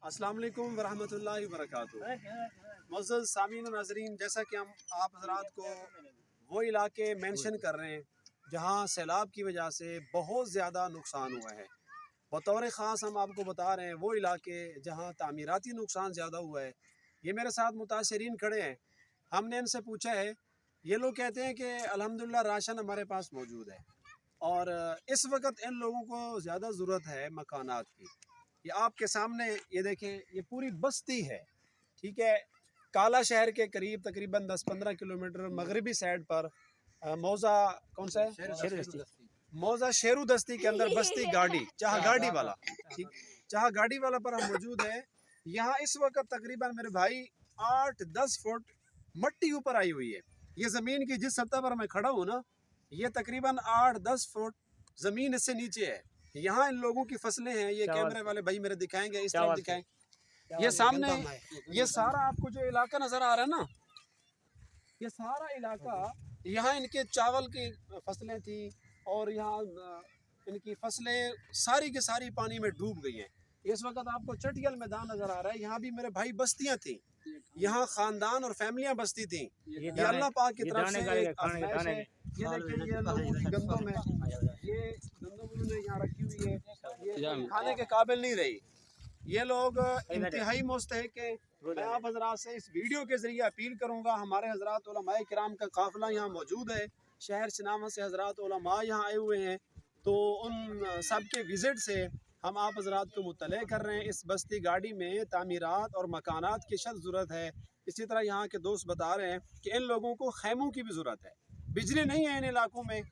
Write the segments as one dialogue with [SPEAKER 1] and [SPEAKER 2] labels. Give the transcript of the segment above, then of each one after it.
[SPEAKER 1] अस्सलाम वालेकुम वरहमतुल्लाहि वबरकातुहू। मुअज़्ज़ज़ सामीन और नाज़रीन, जैसा कि हम आप हज़रात को वो इलाके मेंशन कर रहे हैं जहाँ सैलाब की वजह से बहुत ज़्यादा नुकसान हुआ है। बतौर ख़ास हम आपको बता रहे हैं वो इलाके जहाँ तामीराती नुकसान ज़्यादा हुआ है। ये मेरे साथ मुतासरीन खड़े हैं, हमने इनसे पूछा है। ये लोग कहते हैं कि अल्हम्दुलिल्लाह राशन हमारे पास मौजूद है और इस वक्त इन लोगों को ज़्यादा ज़रूरत है मकानात की। ये आपके सामने ये देखें, ये पूरी बस्ती है, ठीक है। काला शहर के करीब तकरीबन 10-15 किलोमीटर मगरबी साइड पर मौजा कौन सा है, मौजा शेरू दस्ती के अंदर बस्ती गाड़ी चाह गाड़ी वाला, ठीक, चाह गाड़ी वाला पर हम मौजूद है। यहाँ इस वक्त तकरीबन मेरे भाई 8-10 फुट मट्टी ऊपर आई हुई है। ये ज़मीन की जिस सतह पर मैं खड़ा हूँ ना, ये तकरीबन 8-10 फुट ज़मीन इससे नीचे है। यहाँ इन लोगों की फसलें हैं, ये कैमरे वाले भाई मेरे दिखाएंगे, इस तरफ दिखाएं। ये सामने ये सारा आपको जो इलाका नज़र आ रहा है ना, ये सारा इलाका, यहाँ इनके चावल की फसलें थी और यहाँ इनकी फसलें सारी की सारी पानी में डूब गई हैं। इस वक्त आपको चटियल मैदान नज़र आ रहा है, यहाँ भी मेरे भाई बस्तियाँ थी, यहाँ ख़ानदान और फैमिलियाँ बस्ती थी। ये अल्लाह पाक की तरफ से एक आज़माइश है। ये देखिए, ये लोगों की गंदम है, ये गंदम उन्होंने यहाँ रखी हुई है, ये खाने के काबिल नहीं रही। ये लोग इंतहाई मुस्तहक हैं। मैं आप हजरात से इस वीडियो के ज़रिए अपील करूँगा, हमारे हजरात उलमाए किराम का काफ़िला यहाँ मौजूद है, शहर शनामा से हजरात उलमा यहाँ आए हुए हैं, तो उन सब के विज़िट से हम आप हजरात को मुत्तले कर रहे हैं। इस बस्ती गाड़ी में तामीरात और मकानात की शद ज़रूरत है। इसी तरह यहाँ के दोस्त बता रहे हैं कि इन लोगों को खैमों की भी ज़रूरत है। बिजली नहीं है इन इलाकों में,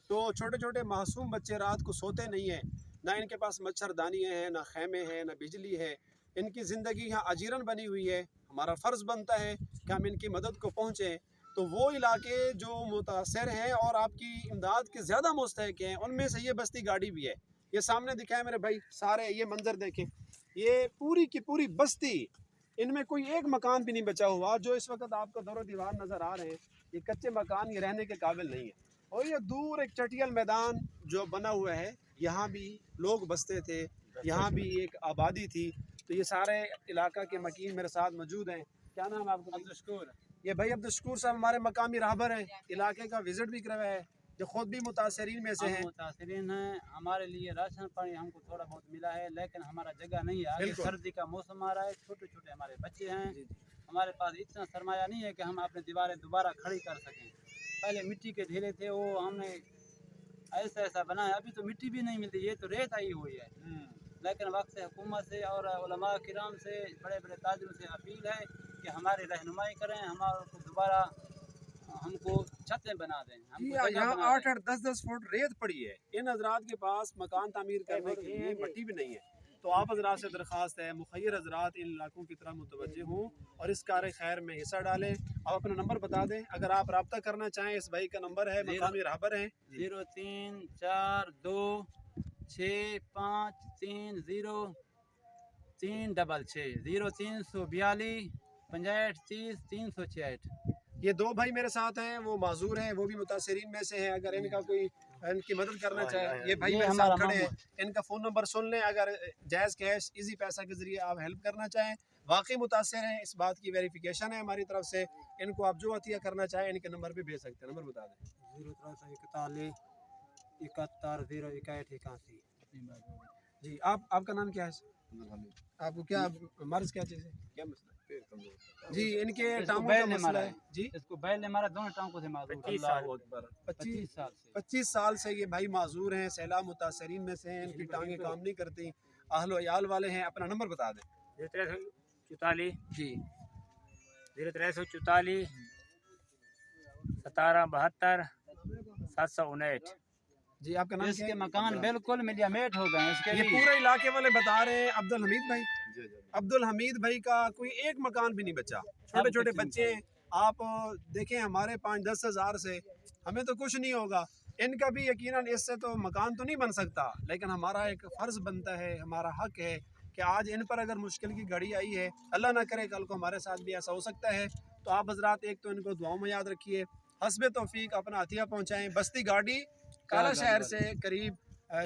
[SPEAKER 1] तो छोटे छोटे मासूम बच्चे रात को सोते नहीं हैं, ना इनके पास मच्छरदानियाँ हैं, ना खैमे हैं, ना बिजली है। इनकी ज़िंदगी यहाँ अजीरन बनी हुई है। हमारा फ़र्ज़ बनता है कि हम इनकी मदद को पहुँचें। तो वो इलाके जो मुतासर हैं और आपकी इमदाद के ज़्यादा मुस्तहक हैं, उनमें से ये बस्ती गाड़ी भी है। ये सामने दिखाए मेरे भाई, सारे ये मंजर देखें, ये पूरी की पूरी बस्ती, इनमें कोई एक मकान भी नहीं बचा हुआ। जो इस वक्त आपको दरो दीवार नज़र आ रहे हैं, ये कच्चे मकान, ये रहने के काबिल नहीं है। और ये दूर एक चटियल मैदान जो बना हुआ है, यहाँ भी लोग बसते थे, यहाँ भी एक आबादी थी। तो ये सारे इलाका के मकीन मेरे साथ मौजूद हैं। क्या नाम है आपका? अब्दुल। ये भाई अब्दुल शकूर साहब हमारे मकामी रहबर हैं, इलाके का विज़िट भी करवाया है, जो खुद भी मुतासरीन में से हैं।
[SPEAKER 2] मुतासरीन हैं। हमारे लिए राशन पानी हमको थोड़ा बहुत मिला है, लेकिन हमारा जगह नहीं है। आगे सर्दी का मौसम आ रहा है, छोटे छोटे हमारे बच्चे हैं, हमारे पास इतना सरमाया नहीं है कि हम अपनी दीवारें दोबारा खड़ी कर सकें। पहले मिट्टी के ढेले थे, वो हमने ऐसा ऐसा बनाया, अभी तो मिट्टी भी नहीं मिलती, ये तो रेत आई हुई है। लेकिन वक्त से हुकूमत से और उलमा किराम से, बड़े बड़े ताजरों से अपील है कि हमारी रहनुमाई करें, हमारे को दोबारा हमको छतें बना दें।
[SPEAKER 1] यहाँ 8-10 फुट रेत पड़ी है। इन हजरात के पास मकान तामीर करने के लिए मिट्टी भी नहीं है। तो आप हजरात से दरख्वास्त है, मुखैर हजरात इन इलाकों की तरफ मुतवज्जे हों और इस कार खैर में हिस्सा डालें। आप अपना नंबर बता दें, अगर आप रब्ता करना चाहें। इस भाई का नंबर है, मकामी रहबर हैं,
[SPEAKER 2] 0342 653 0366 0342 65 30 368।
[SPEAKER 1] ये दो भाई मेरे साथ हैं, वो माजूर हैं, वो भी मुतासरीन में से हैं। अगर इनका कोई इनकी मदद करना चाहे, ये भाई मेरे साथ खड़े हैं, इनका फ़ोन नंबर सुन लें। अगर जायज़ कैश इजी पैसा के ज़रिए आप हेल्प करना चाहें, वाकई मुतासर हैं, इस बात की वेरिफिकेशन है हमारी तरफ से, इनको आप जो अतिया करना चाहें इनके नंबर पे भेज सकते हैं। नंबर बता दें।
[SPEAKER 2] 0341 71 061 81।
[SPEAKER 1] जी, आपका नाम क्या है? आपको क्या मर्ज क्या चीज़ है, क्या मसला है? जी, इनके टांगों का मसला है जी।
[SPEAKER 2] इसको बैल ने मारा, दोनों टांगों से मारा।
[SPEAKER 1] 25 साल से ये भाई माजूर हैं, सैलाब मुतासरीन में से हैं, इनकी टांगें काम नहीं करती, अहलो अयाल वाले हैं। अपना नंबर बता दें।
[SPEAKER 2] 0344
[SPEAKER 1] जी,
[SPEAKER 2] 0344 1772 759।
[SPEAKER 1] जी आपका नाम क्या
[SPEAKER 2] इसके
[SPEAKER 1] है?
[SPEAKER 2] मकान बिल्कुल मिलियामेट हो गए इसके।
[SPEAKER 1] ये पूरे इलाके वाले बता रहे हैं अब्दुल हमीद भाई, अब्दुल हमीद भाई का कोई एक मकान भी नहीं बचा। छोटे छोटे बच्चे, आप देखें, हमारे 5-10 हज़ार से हमें तो कुछ नहीं होगा, इनका भी यकीनन इससे तो मकान तो नहीं बन सकता, लेकिन हमारा एक फ़र्ज़ बनता है, हमारा हक है कि आज इन पर अगर मुश्किल की घड़ी आई है, अल्लाह ना करे कल को हमारे साथ भी ऐसा हो सकता है। तो आप हजरात एक तो इनको दुआओं में याद रखिए, हस्बे तौफीक अपना अतिया पहुँचाएँ। बस्ती गाड़ी काला शहर से करीब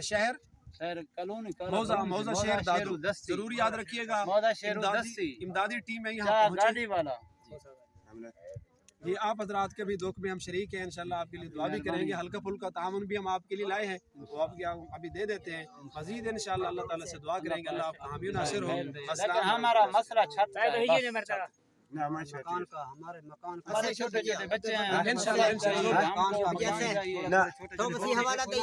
[SPEAKER 1] शहर
[SPEAKER 2] شہر کالونی
[SPEAKER 1] موزہ شہر دادو ضرور یاد رکھیے گا
[SPEAKER 2] موزہ شہر دستی
[SPEAKER 1] امدادی ٹیم ہے یہاں
[SPEAKER 2] چار
[SPEAKER 1] پہنچے
[SPEAKER 2] گاڑی والا
[SPEAKER 1] یہ آپ حضرات کے بھی دکھ میں ہم شریک ہیں انشاءاللہ آپ کے لیے دعا بھی کریں گے ہلکا پھلکا تعاون بھی ہم آپ کے لیے لائے ہیں وہ آپ کے ابھی دے دیتے ہیں مزید انشاءاللہ اللہ تعالیٰ سے دعا کریں گے اللہ آپ کا حامی و ناصر ہو
[SPEAKER 2] لیکن ہمارا مسئلہ چھت کا ہے بس۔
[SPEAKER 3] مکان کا ہمارے مکان کا
[SPEAKER 2] ہمارے چھوٹے چھوٹے بچے ہیں
[SPEAKER 3] تو بسی حوالہ دیں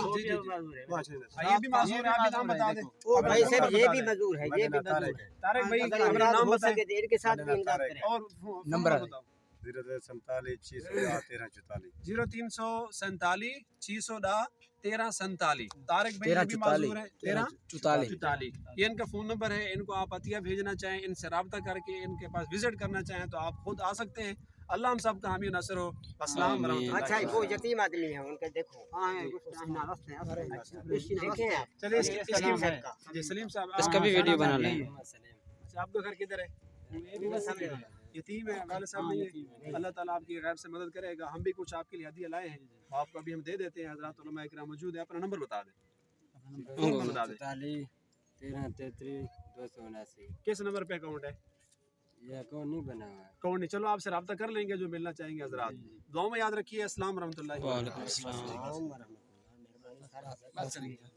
[SPEAKER 1] یہ بھی معذور ہے آپ بھی نام بتا دیں
[SPEAKER 3] بھائی صاحب یہ بھی مزدور ہے یہ بھی مزدور ہے
[SPEAKER 1] طارق بھائی
[SPEAKER 3] اگر
[SPEAKER 1] اپنا
[SPEAKER 3] امداد
[SPEAKER 1] نام
[SPEAKER 3] ہو
[SPEAKER 1] بتائیں
[SPEAKER 3] سکے تو ان کے ساتھ بھی امداد کریں
[SPEAKER 1] اور
[SPEAKER 4] نمبر
[SPEAKER 1] بتاؤ 0347 طارق بھائی یہ بھی معذور ہے 1344 یہ ان کا فون نمبر ہے ان کو آپ عطیہ بھیجنا چاہیں ان سے رابطہ کر کے ان کے پاس وزٹ کرنا چاہیں تو آپ خود آ سکتے ہیں اللہ ہم سب کا حامی و ناصر ہو السلام ورحمۃ اللہ
[SPEAKER 3] اچھا وہ یتیم آدمی ہے ان کے دیکھو دیکھیں آپ
[SPEAKER 1] چلیے جی سلیم صاحب
[SPEAKER 4] اس کا بھی ویڈیو بنا لیں
[SPEAKER 1] اچھا آپ کا گھر کدھر ہے یتیم ہے والد صاحب نہیں ہے اللہ تعالیٰ آپ کی غیب سے مدد کرے گا ہم بھی کچھ آپ کے لیے ہدیہ لائے ہیں آپ کو ابھی ہم دے دیتے ہیں حضرات علماء اکرام موجود ہے اپنا نمبر بتا دیں بتا دیں
[SPEAKER 4] 1333
[SPEAKER 1] کس نمبر پہ اکاؤنٹ ہے
[SPEAKER 4] یہ اکاؤنٹ نہیں بنا ہوا ہے
[SPEAKER 1] اکاؤنٹ نہیں چلو آپ سے رابطہ کر لیں گے جو ملنا چاہیں گے حضرات دعاؤں میں یاد رکھیے السلام ورحمۃ اللہ
[SPEAKER 4] وعلیکم السلام
[SPEAKER 3] ورحمۃ اللہ